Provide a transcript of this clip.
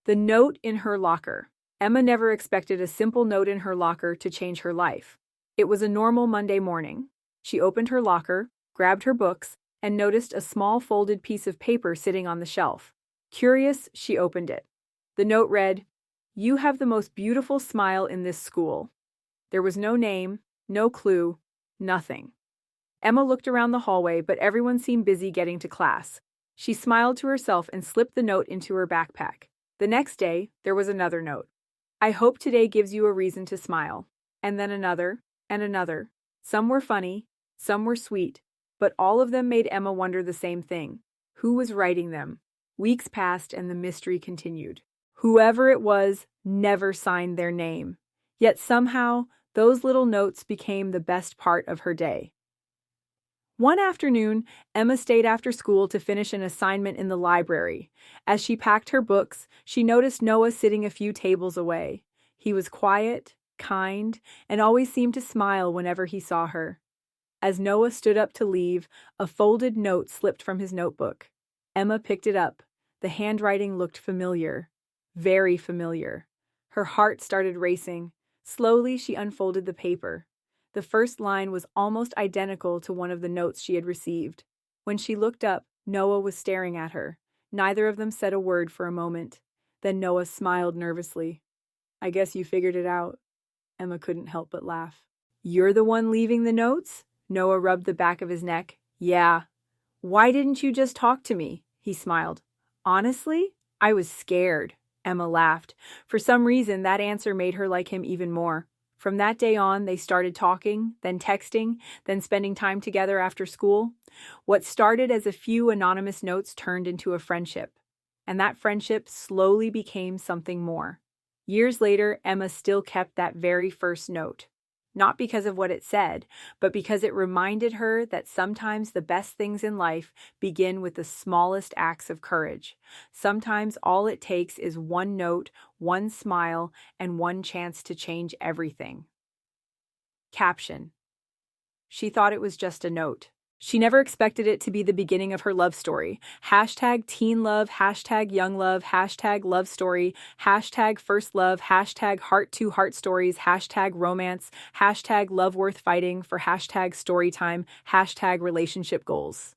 The note in her locker. Emma never expected a simple note in her locker to change her life. It was a normal Monday morning. She opened her locker, grabbed her books, and noticed a small folded piece of paper sitting on the shelf. Curious, she opened it. The note read, "You have the most beautiful smile in this school." There was no name, no clue, nothing. Emma looked around the hallway, but everyone seemed busy getting to class. She smiled to herself and slipped the note into her backpack. The next day, there was another note. "I hope today gives you a reason to smile." And then another, and another. Some were funny, some were sweet, but all of them made Emma wonder the same thing. Who was writing them? Weeks passed and the mystery continued. Whoever it was never signed their name. Yet somehow, those little notes became the best part of her day. One afternoon, Emma stayed after school to finish an assignment in the library. As she packed her books, she noticed Noah sitting a few tables away. He was quiet, kind, and always seemed to smile whenever he saw her. As Noah stood up to leave, a folded note slipped from his notebook. Emma picked it up. The handwriting looked familiar. Very familiar. Her heart started racing. Slowly, she unfolded the paper. The first line was almost identical to one of the notes she had received. When she looked up, Noah was staring at her. Neither of them said a word for a moment. Then Noah smiled nervously. "I guess you figured it out." Emma couldn't help but laugh. "You're the one leaving the notes?" Noah rubbed the back of his neck. "Yeah." "Why didn't you just talk to me?" He smiled. "Honestly, I was scared." Emma laughed. For some reason, that answer made her like him even more. From that day on, they started talking, then texting, then spending time together after school. What started as a few anonymous notes turned into a friendship. And that friendship slowly became something more. Years later, Emma still kept that very first note. Not because of what it said, but because it reminded her that sometimes the best things in life begin with the smallest acts of courage. Sometimes all it takes is one note, one smile, and one chance to change everything. Caption. She thought it was just a note. She never expected it to be the beginning of her love story. Hashtag teen love, hashtag young love, hashtag love story, hashtag first love, hashtag heart to heart stories, hashtag romance, hashtag love worth fighting for hashtag story time, hashtag relationship goals.